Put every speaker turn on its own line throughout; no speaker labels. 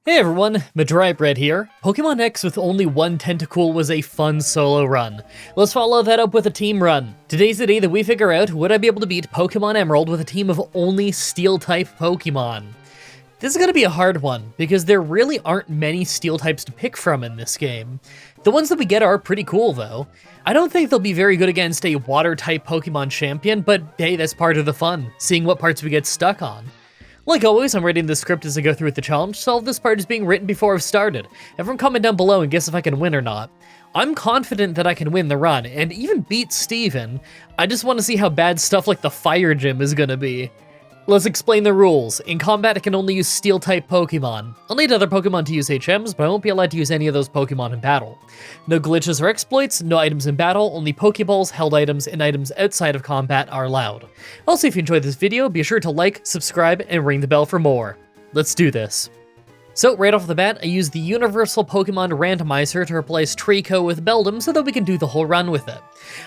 Hey everyone, Mah-Dry-Bread here. Pokemon X with only one Tentacool was a fun solo run. Let's follow that up with a team run. Today's the day that we figure out would I be able to beat Pokemon Emerald with a team of only Steel-type Pokemon. This is going to be a hard one, because there really aren't many Steel types to pick from in this game. The ones that we get are pretty cool though. I don't think they'll be very good against a Water-type Pokemon champion, but hey, that's part of the fun, seeing what parts we get stuck on. Like always, I'm reading the script as I go through with the challenge, so all this part is being written before I've started. Everyone comment down below and guess if I can win or not. I'm confident that I can win the run, and even beat Steven. I just want to see how bad stuff like the Fire Gym is gonna be. Let's explain the rules. In combat, I can only use Steel-type Pokemon. I'll need other Pokemon to use HMs, but I won't be allowed to use any of those Pokemon in battle. No glitches or exploits, no items in battle, only Pokeballs, held items, and items outside of combat are allowed. Also, if you enjoyed this video, be sure to like, subscribe, and ring the bell for more. Let's do this. So, right off the bat, I used the Universal Pokemon Randomizer to replace Trico with Beldum so that we can do the whole run with it.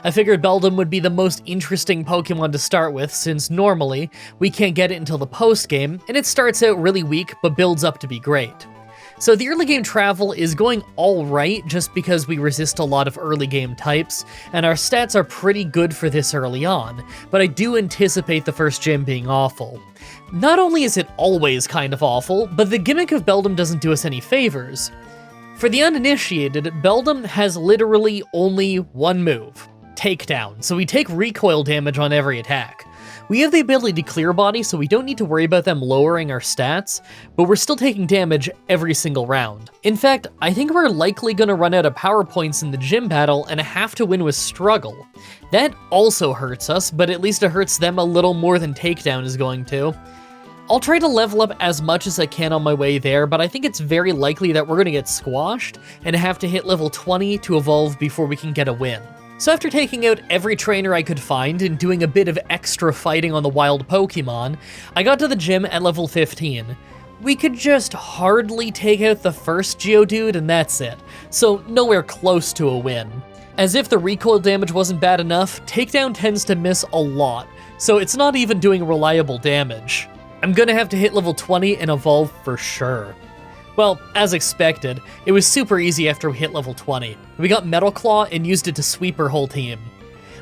I figured Beldum would be the most interesting Pokemon to start with, since normally, we can't get it until the post-game, and it starts out really weak, but builds up to be great. So the early game travel is going alright just because we resist a lot of early game types, and our stats are pretty good for this early on, but I do anticipate the first gym being awful. Not only is it always kind of awful, but the gimmick of Beldum doesn't do us any favors. For the uninitiated, Beldum has literally only one move, Takedown, so we take recoil damage on every attack. We have the ability to clear body, so we don't need to worry about them lowering our stats, but we're still taking damage every single round. In fact, I think we're likely gonna run out of power points in the gym battle and have to win with struggle. That also hurts us, but at least it hurts them a little more than Takedown is going to. I'll try to level up as much as I can on my way there, but I think it's very likely that we're gonna get squashed and have to hit level 20 to evolve before we can get a win. So after taking out every trainer I could find and doing a bit of extra fighting on the wild Pokemon, I got to the gym at level 15. We could just hardly take out the first Geodude and that's it, so nowhere close to a win. As if the recoil damage wasn't bad enough, Takedown tends to miss a lot, so it's not even doing reliable damage. I'm gonna have to hit level 20 and evolve for sure. Well, as expected, it was super easy after we hit level 20. We got Metal Claw and used it to sweep our whole team.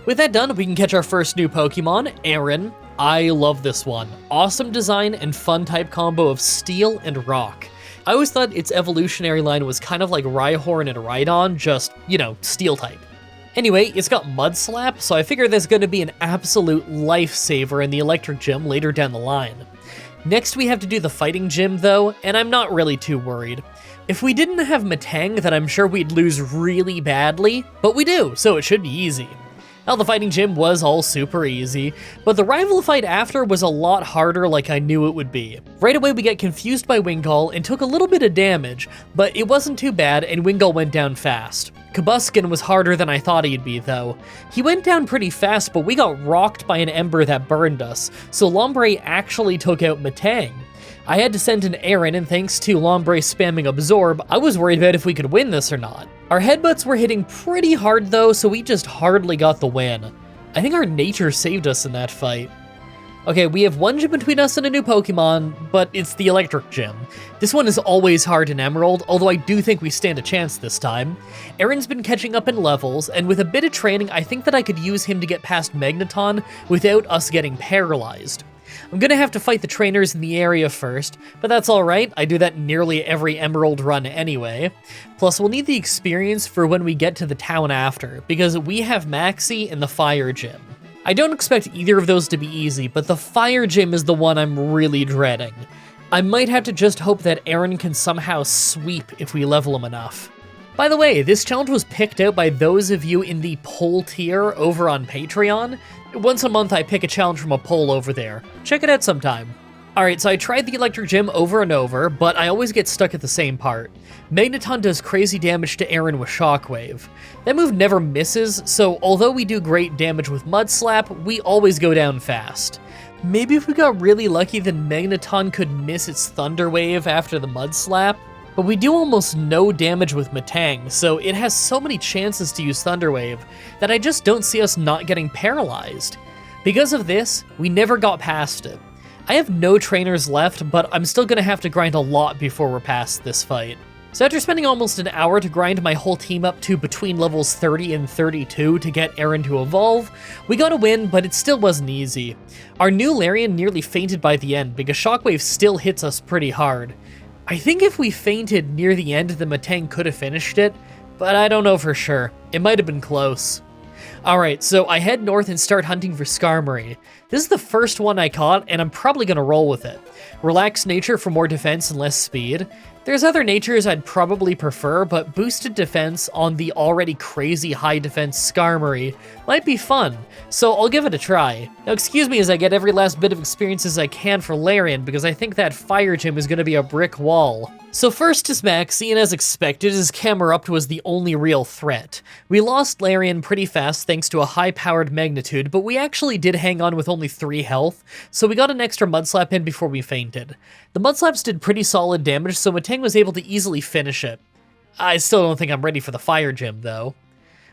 With that done, we can catch our first new Pokemon, Aaron. I love this one. Awesome design and fun type combo of Steel and Rock. I always thought its evolutionary line was kind of like Rhyhorn and Rhydon, just, you know, Steel type. Anyway, it's got Mud Slap, so I figure there's gonna be an absolute lifesaver in the Electric Gym later down the line. Next we have to do the Fighting Gym though, and I'm not really too worried. If we didn't have Matang, then I'm sure we'd lose really badly, but we do, so it should be easy. Now the Fighting Gym was all super easy, but the rival fight after was a lot harder like I knew it would be. Right away we get confused by Wingull and took a little bit of damage, but it wasn't too bad and Wingull went down fast. Kabuskin was harder than I thought he'd be though. He went down pretty fast, but we got rocked by an ember that burned us, so Lombre actually took out Matang. I had to send an Aaron, and thanks to Lombre spamming Absorb, I was worried about if we could win this or not. Our headbutts were hitting pretty hard though, so we just hardly got the win. I think our nature saved us in that fight. Okay, we have one gym between us and a new Pokemon, but it's the Electric Gym. This one is always hard in Emerald, although I do think we stand a chance this time. Aaron's been catching up in levels, and with a bit of training, I think that I could use him to get past Magneton without us getting paralyzed. I'm gonna have to fight the trainers in the area first, but that's alright, I do that nearly every Emerald run anyway. Plus, we'll need the experience for when we get to the town after, because we have Maxie and the Fire Gym. I don't expect either of those to be easy, but the Fire Gym is the one I'm really dreading. I might have to just hope that Aaron can somehow sweep if we level him enough. By the way, this challenge was picked out by those of you in the poll tier over on Patreon. Once a month I pick a challenge from a poll over there. Check it out sometime. Alright, so I tried the Electric Gym over and over, but I always get stuck at the same part. Magneton does crazy damage to Aaron with Shockwave. That move never misses, so although we do great damage with Mud Slap, we always go down fast. Maybe if we got really lucky then Magneton could miss its Thunder Wave after the Mud Slap, but we do almost no damage with Matang, so it has so many chances to use Thunder Wave that I just don't see us not getting paralyzed. Because of this, we never got past it. I have no trainers left, but I'm still gonna have to grind a lot before we're past this fight. So after spending almost an hour to grind my whole team up to between levels 30 and 32 to get Aaron to evolve, we got a win, but it still wasn't easy. Our new Larian nearly fainted by the end because Shockwave still hits us pretty hard. I think if we fainted near the end, the Metang could have finished it, but I don't know for sure. It might have been close. Alright, so I head north and start hunting for Skarmory. This is the first one I caught, and I'm probably gonna roll with it. Relaxed nature for more defense and less speed. There's other natures I'd probably prefer, but boosted defense on the already crazy high defense Skarmory might be fun, so I'll give it a try. Now excuse me as I get every last bit of experience as I can for Larian, because I think that fire gym is gonna be a brick wall. So first is Maxie, and as expected, his Camerupt was the only real threat. We lost Larian pretty fast thanks to a high-powered magnitude, but we actually did hang on with only 3 health, so we got an extra Mudslap in before we fainted. The Mudslaps did pretty solid damage, so Metang was able to easily finish it. I still don't think I'm ready for the fire gym, though.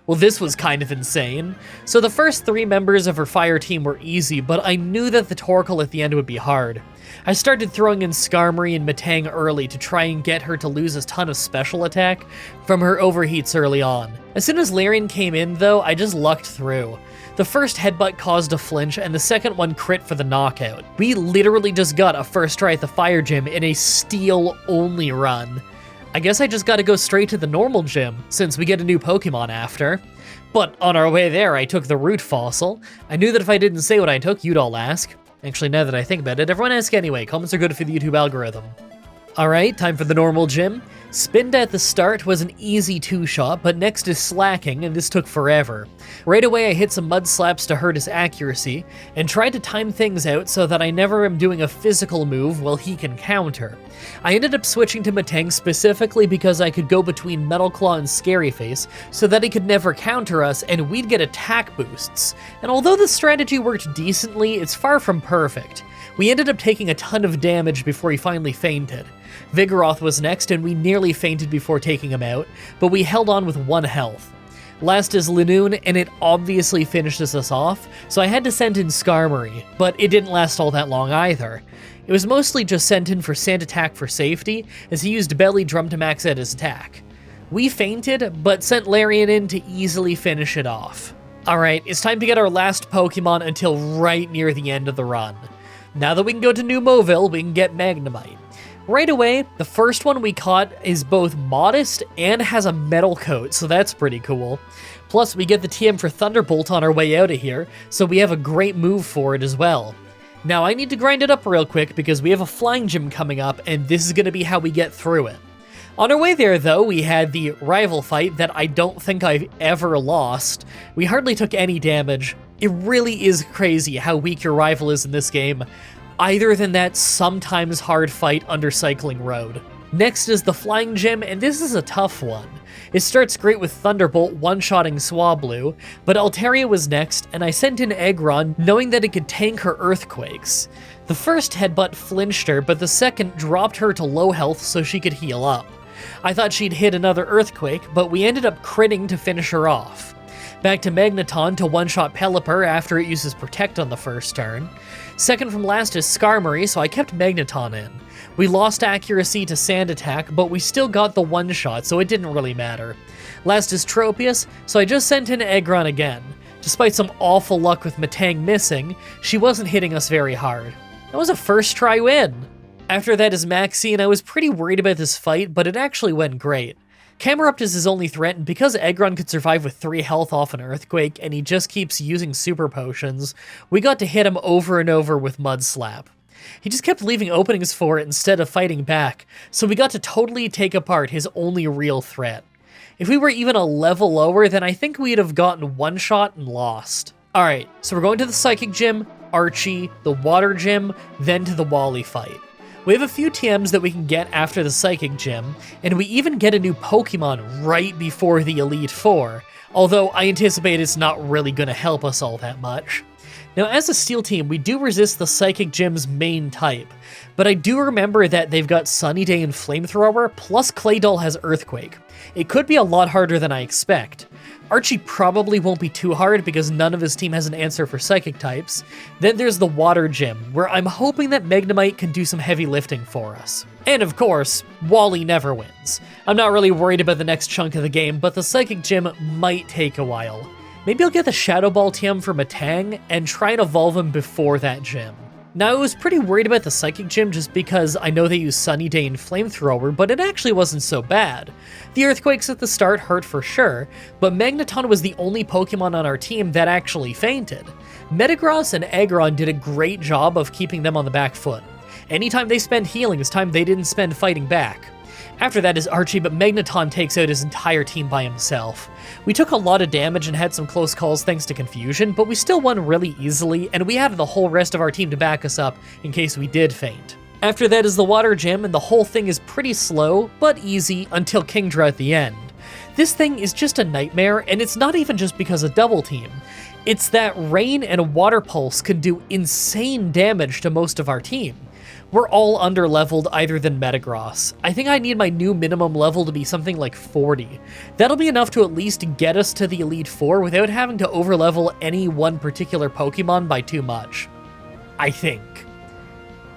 Well, this was kind of insane. So the first 3 members of her fire team were easy, but I knew that the Torkoal at the end would be hard. I started throwing in Skarmory and Metang early to try and get her to lose a ton of special attack from her overheats early on. As soon as Larian came in, though, I just lucked through. The first headbutt caused a flinch, and the second one crit for the knockout. We literally just got a first try at the fire gym in a steel-only run. I guess I just gotta go straight to the normal gym, since we get a new Pokemon after. But on our way there, I took the root fossil. I knew that if I didn't say what I took, you'd all ask. Actually, now that I think about it, everyone ask anyway. Comments are good for the YouTube algorithm. Alright, time for the normal gym. Spinned at the start was an easy 2-shot, but next is Slacking, and this took forever. Right away I hit some mud slaps to hurt his accuracy, and tried to time things out so that I never am doing a physical move while he can counter. I ended up switching to Metang specifically because I could go between Metal Claw and Scary Face, so that he could never counter us and we'd get attack boosts. And although the strategy worked decently, it's far from perfect. We ended up taking a ton of damage before he finally fainted. Vigoroth was next, and we nearly fainted before taking him out, but we held on with 1 health. Last is Linoone, and it obviously finishes us off, so I had to send in Skarmory, but it didn't last all that long either. It was mostly just sent in for Sand Attack for safety, as he used Belly Drum to max out his attack. We fainted, but sent Larian in to easily finish it off. Alright, it's time to get our last Pokemon until right near the end of the run. Now that we can go to New Mauville, we can get Magnemite. Right away, the first one we caught is both modest and has a metal coat, so that's pretty cool. Plus, we get the TM for Thunderbolt on our way out of here, so we have a great move for it as well. Now, I need to grind it up real quick because we have a flying gym coming up, and this is going to be how we get through it. On our way there, though, we had the rival fight that I don't think I've ever lost. We hardly took any damage. It really is crazy how weak your rival is in this game, other than that sometimes hard fight under Cycling Road. Next is the Flying Gym, and this is a tough one. It starts great with Thunderbolt one-shotting Swablu, but Altaria was next, and I sent in Aggron knowing that it could tank her Earthquakes. The first headbutt flinched her, but the second dropped her to low health so she could heal up. I thought she'd hit another Earthquake, but we ended up critting to finish her off. Back to Magneton to one-shot Pelipper after it uses Protect on the first turn. Second from last is Skarmory, so I kept Magneton in. We lost accuracy to Sand Attack, but we still got the one-shot, so it didn't really matter. Last is Tropius, so I just sent in Aggron again. Despite some awful luck with Metang missing, she wasn't hitting us very hard. That was a first try win! After that is Maxie, and I was pretty worried about this fight, but it actually went great. Camerupt is his only threat, and because Aggron could survive with 3 health off an Earthquake, and he just keeps using Super Potions, we got to hit him over and over with Mud Slap. He just kept leaving openings for it instead of fighting back, so we got to totally take apart his only real threat. If we were even a level lower, then I think we'd have gotten one-shot and lost. Alright, so we're going to the Psychic Gym, Archie, the Water Gym, then to the Wally fight. We have a few TMs that we can get after the Psychic Gym, and we even get a new Pokemon right before the Elite Four, although I anticipate it's not really going to help us all that much. Now, as a Steel team, we do resist the Psychic Gym's main type, but I do remember that they've got Sunny Day and Flamethrower, plus Claydol has Earthquake. It could be a lot harder than I expect. Archie probably won't be too hard because none of his team has an answer for Psychic types. Then there's the Water Gym, where I'm hoping that Magnemite can do some heavy lifting for us. And of course, Wally never wins. I'm not really worried about the next chunk of the game, but the Psychic Gym might take a while. Maybe I'll get the Shadow Ball TM for Matang and try and evolve him before that gym. Now, I was pretty worried about the Psychic Gym just because I know they use Sunny Day and Flamethrower, but it actually wasn't so bad. The Earthquakes at the start hurt for sure, but Magneton was the only Pokemon on our team that actually fainted. Metagross and Aggron did a great job of keeping them on the back foot. Anytime they spent healing is time they didn't spend fighting back. After that is Archie, but Magneton takes out his entire team by himself. We took a lot of damage and had some close calls thanks to confusion, but we still won really easily, and we had the whole rest of our team to back us up in case we did faint. After that is the Water Gym, and the whole thing is pretty slow, but easy until Kingdra at the end. This thing is just a nightmare, and it's not even just because of Double Team. It's that Rain and Water Pulse can do insane damage to most of our team. We're all under-leveled either than Metagross. I think I need my new minimum level to be something like 40. That'll be enough to at least get us to the Elite Four without having to overlevel any one particular Pokemon by too much. I think.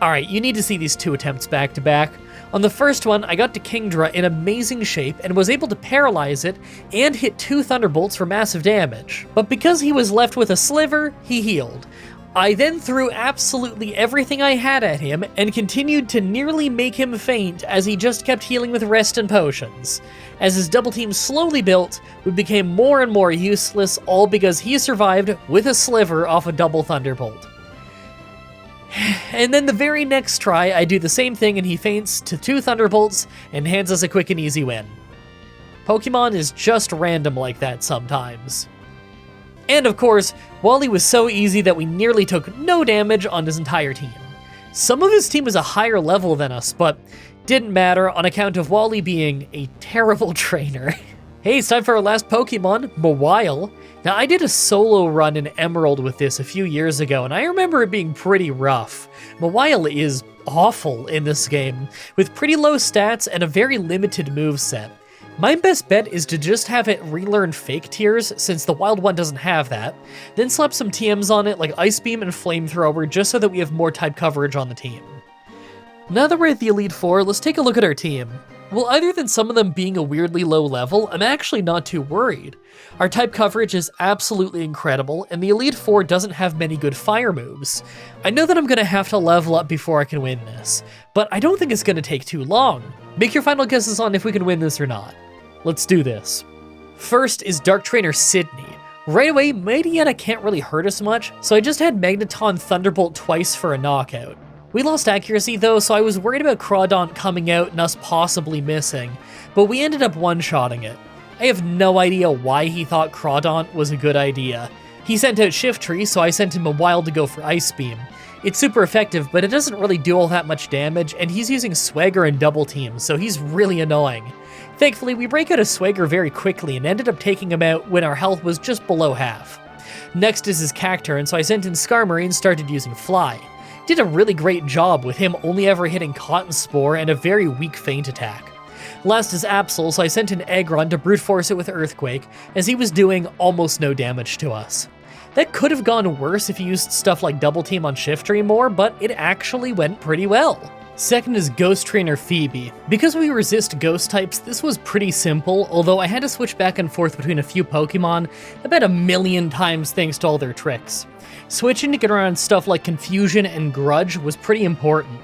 Alright, you need to see these two attempts back to back. On the first one, I got to Kingdra in amazing shape and was able to paralyze it and hit 2 Thunderbolts for massive damage. But because he was left with a sliver, he healed. I then threw absolutely everything I had at him and continued to nearly make him faint as he just kept healing with rest and potions. As his double team slowly built, we became more and more useless, all because he survived with a sliver off a double Thunderbolt. And then the very next try, I do the same thing and he faints to 2 Thunderbolts and hands us a quick and easy win. Pokemon is just random like that sometimes. And of course, Wally was so easy that we nearly took no damage on his entire team. Some of his team was a higher level than us, but didn't matter on account of Wally being a terrible trainer. Hey, it's time for our last Pokemon, Mawile. Now, I did a solo run in Emerald with this a few years ago, and I remember it being pretty rough. Mawile is awful in this game, with pretty low stats and a very limited moveset. My best bet is to just have it relearn Fake Tears, since the Wild one doesn't have that, then slap some TMs on it like Ice Beam and Flamethrower just so that we have more type coverage on the team. Now that we're at the Elite Four, let's take a look at our team. Well, other than some of them being a weirdly low level, I'm actually not too worried. Our type coverage is absolutely incredible, and the Elite Four doesn't have many good fire moves. I know that I'm going to have to level up before I can win this, but I don't think it's going to take too long. Make your final guesses on if we can win this or not. Let's do this. First is Dark Trainer Sydney. Right away, Mightyena can't really hurt us much, so I just had Magneton Thunderbolt twice for a knockout. We lost accuracy though, so I was worried about Crawdaunt coming out and us possibly missing, but we ended up one-shotting it. I have no idea why he thought Crawdaunt was a good idea. He sent out Shiftry, so I sent him a while to go for Ice Beam. It's super effective, but it doesn't really do all that much damage, and he's using Swagger and Double Team, so he's really annoying. Thankfully, we break out a Swagger very quickly and ended up taking him out when our health was just below half. Next is his Cacturne, so I sent in Skarmory and started using Fly. Did a really great job with him only ever hitting Cotton Spore and a very weak feint attack. Last is Absol, so I sent in Aggron to brute force it with Earthquake, as he was doing almost no damage to us. That could have gone worse if you used stuff like Double Team on Shiftry more, but it actually went pretty well. Second is Ghost Trainer Phoebe. Because we resist ghost types, this was pretty simple, although I had to switch back and forth between a few Pokemon about 1,000,000 times thanks to all their tricks. Switching to get around stuff like Confusion and Grudge was pretty important.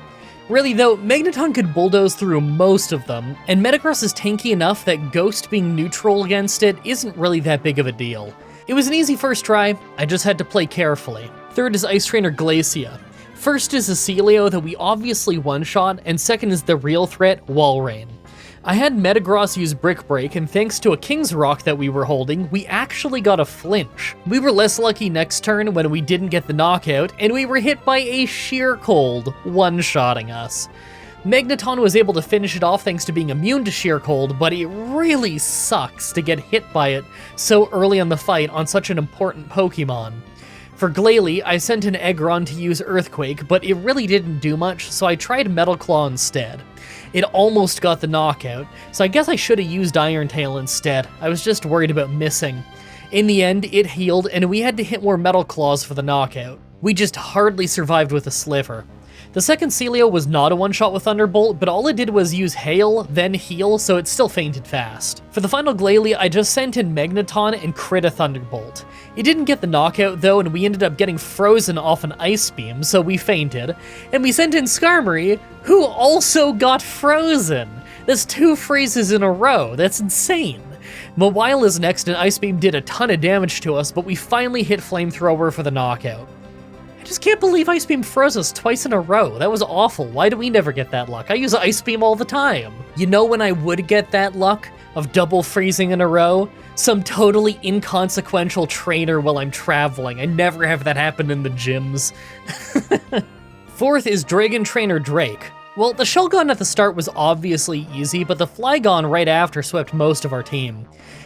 Really though, Magneton could bulldoze through most of them, and Metagross is tanky enough that Ghost being neutral against it isn't really that big of a deal. It was an easy first try, I just had to play carefully. Third is Ice Trainer Glacia. First is Accelio that we obviously one-shot, and second is the real threat, Walrein. I had Metagross use Brick Break, and thanks to a King's Rock that we were holding, we actually got a flinch. We were less lucky next turn when we didn't get the knockout, and we were hit by a Sheer Cold, one-shotting us. Magneton was able to finish it off thanks to being immune to Sheer Cold, but it really sucks to get hit by it so early on the fight on such an important Pokemon. For Glalie, I sent an Aggron to use Earthquake, but it really didn't do much, so I tried Metal Claw instead. It almost got the knockout, so I guess I should have used Iron Tail instead. I was just worried about missing. In the end, it healed, and we had to hit more Metal Claws for the knockout. We just hardly survived with a Sliver. The second Celio was not a one-shot with Thunderbolt, but all it did was use Hail, then heal, so it still fainted fast. For the final Glalie, I just sent in Magneton and crit a Thunderbolt. It didn't get the knockout though, and we ended up getting frozen off an Ice Beam, so we fainted. And we sent in Skarmory, who also got frozen! That's 2 freezes in a row, that's insane! Mawile is next, and Ice Beam did a ton of damage to us, but we finally hit Flamethrower for the knockout. I just can't believe Ice Beam froze us twice in a row. That was awful. Why do we never get that luck? I use Ice Beam all the time. You know when I would get that luck of double freezing in a row? Some totally inconsequential trainer while I'm traveling. I never have that happen in the gyms. Fourth is Dragon Trainer Drake. Well, the Shogun at the start was obviously easy, but the Flygon right after swept most of our team.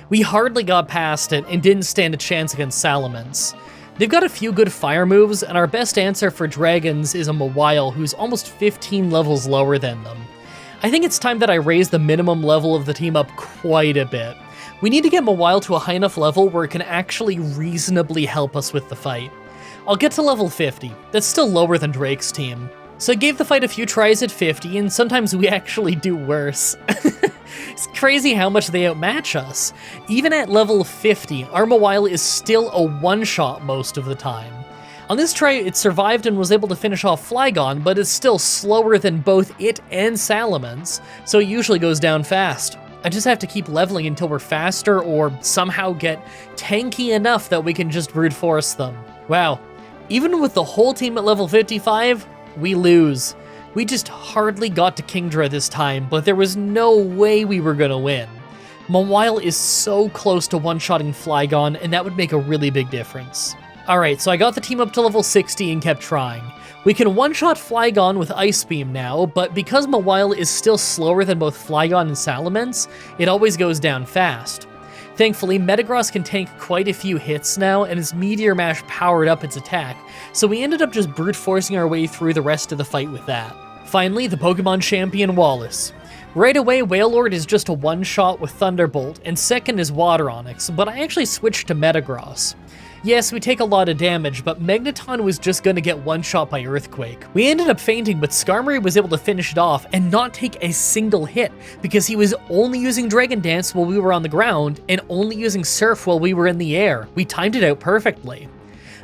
We hardly got past it and didn't stand a chance against Salamence. They've got a few good fire moves, and our best answer for dragons is a Mawile who's almost 15 levels lower than them. I think it's time that I raise the minimum level of the team up quite a bit. We need to get Mawile to a high enough level where it can actually reasonably help us with the fight. I'll get to level 50, that's still lower than Drake's team. So I gave the fight a few tries at 50, and sometimes we actually do worse. It's crazy how much they outmatch us. Even at level 50, our Mawile is still a one-shot most of the time. On this try, it survived and was able to finish off Flygon, but is still slower than both it and Salamence, so it usually goes down fast. I just have to keep leveling until we're faster or somehow get tanky enough that we can just brute force them. Wow, even with the whole team at level 55, we lose. We just hardly got to Kingdra this time, but there was no way we were gonna win. Mawile is so close to one-shotting Flygon, and that would make a really big difference. Alright, so I got the team up to level 60 and kept trying. We can one-shot Flygon with Ice Beam now, but because Mawile is still slower than both Flygon and Salamence, it always goes down fast. Thankfully, Metagross can tank quite a few hits now, and his Meteor Mash powered up its attack, so we ended up just brute forcing our way through the rest of the fight with that. Finally, the Pokemon champion Wallace. Right away, Wailord is just a one-shot with Thunderbolt, and second is Water Onix, but I actually switched to Metagross. Yes, we take a lot of damage, but Magneton was just gonna get one-shot by Earthquake. We ended up fainting, but Skarmory was able to finish it off and not take a single hit, because he was only using Dragon Dance while we were on the ground, and only using Surf while we were in the air. We timed it out perfectly.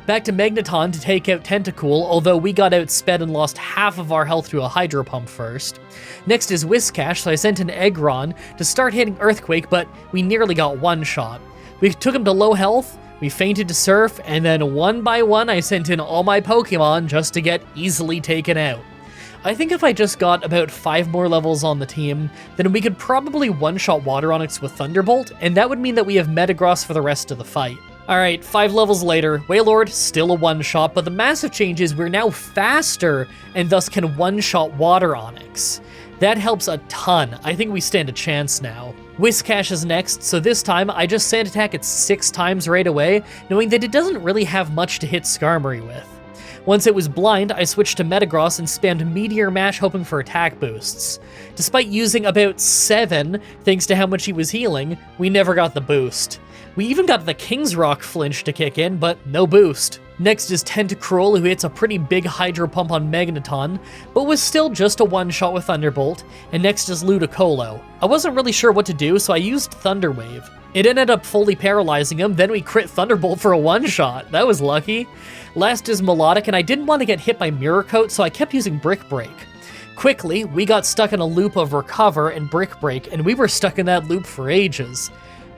Back to Magneton to take out Tentacool, although we got outsped and lost half of our health to a Hydro Pump first. Next is Whiscash, so I sent an Aggron to start hitting Earthquake, but we nearly got one shot. We took him to low health, we fainted to Surf, and then one by one I sent in all my Pokemon just to get easily taken out. I think if I just got about 5 more levels on the team, then we could probably one-shot Water Onix with Thunderbolt, and that would mean that we have Metagross for the rest of the fight. Alright, 5 levels later, Wailord, still a one-shot, but the massive change is we're now faster and thus can one-shot Water Onix. That helps a ton. I think we stand a chance now. Whiscash is next, so this time I just Sand Attack it 6 times right away, knowing that it doesn't really have much to hit Skarmory with. Once it was blind, I switched to Metagross and spammed Meteor Mash hoping for attack boosts. Despite using about 7, thanks to how much he was healing, we never got the boost. We even got the King's Rock flinch to kick in, but no boost. Next is Tentacruel, who hits a pretty big Hydro Pump on Magneton, but was still just a one-shot with Thunderbolt. And next is Ludicolo. I wasn't really sure what to do, so I used Thunder Wave. It ended up fully paralyzing him, then we crit Thunderbolt for a one-shot. That was lucky. Last is Melodic, and I didn't want to get hit by Mirror Coat, so I kept using Brick Break. Quickly, we got stuck in a loop of Recover and Brick Break, and we were stuck in that loop for ages.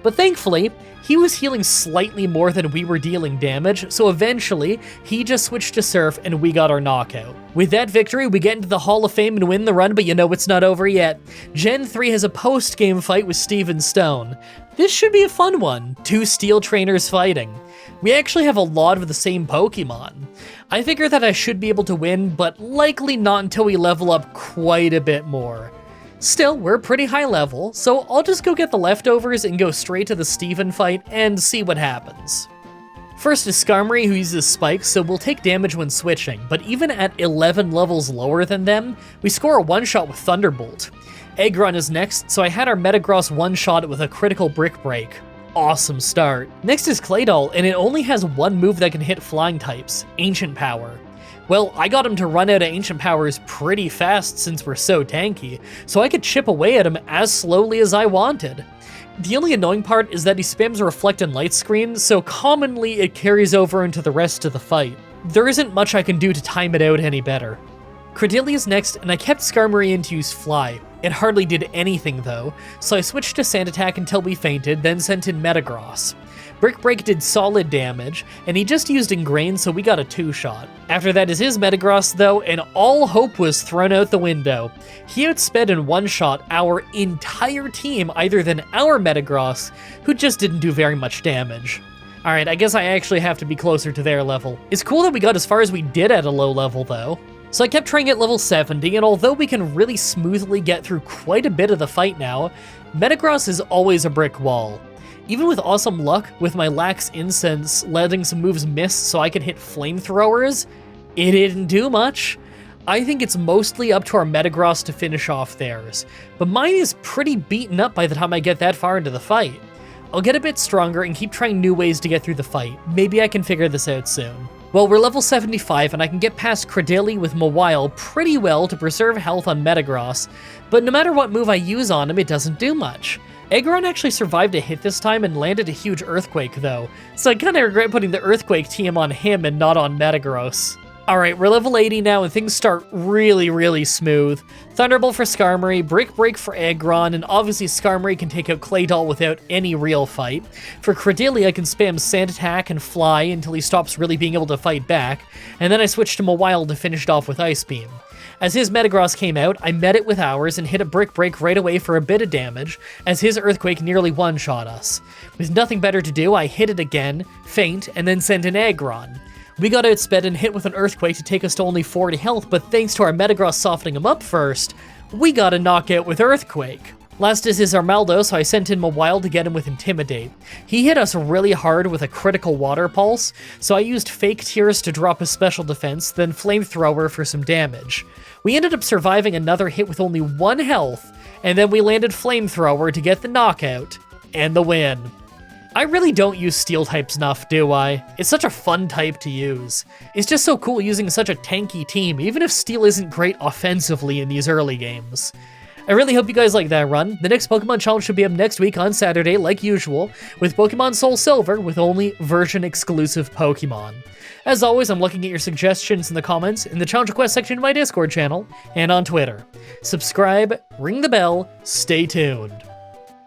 But thankfully, he was healing slightly more than we were dealing damage, so eventually, he just switched to Surf and we got our knockout. With that victory, we get into the Hall of Fame and win the run, but you know it's not over yet. Gen 3 has a post-game fight with Steven Stone. This should be a fun one, 2 steel trainers fighting. We actually have a lot of the same Pokemon. I figure that I should be able to win, but likely not until we level up quite a bit more. Still, we're pretty high level, so I'll just go get the leftovers and go straight to the Steven fight and see what happens. First is Skarmory, who uses spikes, so we'll take damage when switching, but even at 11 levels lower than them, we score a one-shot with Thunderbolt. Aggron is next, so I had our Metagross one-shot with a critical Brick Break. Awesome start. Next is Claydol, and it only has one move that can hit flying types, Ancient Power. Well, I got him to run out of Ancient Powers pretty fast since we're so tanky, so I could chip away at him as slowly as I wanted. The only annoying part is that he spams a Reflect and Light screen, so commonly it carries over into the rest of the fight. There isn't much I can do to time it out any better. Credelia's next, and I kept Skarmory in to use Fly. It hardly did anything though, so I switched to Sand Attack until we fainted, then sent in Metagross. Brick Break did solid damage, and he just used Ingrain, so we got a two-shot. After that is his Metagross though, and all hope was thrown out the window. He outsped in one shot our entire team other than our Metagross, who just didn't do very much damage. Alright, I guess I actually have to be closer to their level. It's cool that we got as far as we did at a low level though. So I kept trying at level 70, and although we can really smoothly get through quite a bit of the fight now, Metagross is always a brick wall. Even with awesome luck, with my Lax Incense letting some moves miss so I could hit flamethrowers, it didn't do much. I think it's mostly up to our Metagross to finish off theirs, but mine is pretty beaten up by the time I get that far into the fight. I'll get a bit stronger and keep trying new ways to get through the fight. Maybe I can figure this out soon. Well, we're level 75, and I can get past Credeli with Mawile pretty well to preserve health on Metagross, but no matter what move I use on him, it doesn't do much. Aggron actually survived a hit this time and landed a huge Earthquake though, so I kinda regret putting the Earthquake TM on him and not on Metagross. Alright, we're level 80 now and things start really smooth. Thunderbolt for Skarmory, Brick Break for Aggron, and obviously Skarmory can take out Claydol without any real fight. For Credeli, I can spam Sand Attack and Fly until he stops really being able to fight back, and then I switched to Mawile to finish it off with Ice Beam. As his Metagross came out, I met it with ours and hit a Brick Break right away for a bit of damage, as his Earthquake nearly one-shot us. With nothing better to do, I hit it again, faint, and then sent an Aggron. We got outsped and hit with an Earthquake to take us to only 40 health, but thanks to our Metagross softening him up first, we got a knockout with Earthquake. Last is his Armaldo, so I sent in Mawile to get him with Intimidate. He hit us really hard with a critical Water Pulse, so I used Fake Tears to drop his special defense, then Flamethrower for some damage. We ended up surviving another hit with only 1 health, and then we landed Flamethrower to get the knockout, and the win. I really don't use Steel types enough, do I? It's such a fun type to use. It's just so cool using such a tanky team, even if Steel isn't great offensively in these early games. I really hope you guys like that run. The next Pokemon Challenge should be up next week on Saturday, like usual, with Pokemon Soul Silver with only version-exclusive Pokemon. As always, I'm looking at your suggestions in the comments, in the challenge request section of my Discord channel, and on Twitter. Subscribe, ring the bell, stay tuned.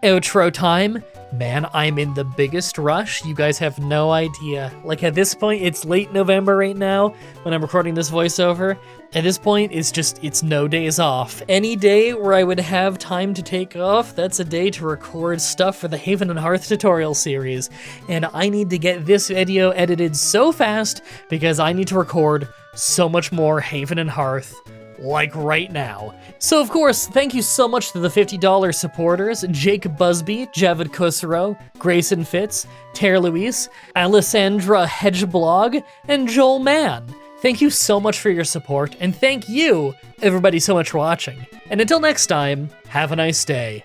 Outro time. Man, I'm in the biggest rush. You guys have no idea. Like, at this point, it's late November right now when I'm recording this voiceover. At this point, it's no days off. Any day where I would have time to take off, that's a day to record stuff for the Haven and Hearth tutorial series. And I need to get this video edited so fast because I need to record so much more Haven and Hearth, like right now. So of course, thank you so much to the $50 supporters, Jake Busby, Javid Kusaro, Grayson Fitz, Tara Louise, Alessandra Hedgeblog, and Joel Mann. Thank you so much for your support, and thank you, everybody, so much for watching. And until next time, have a nice day.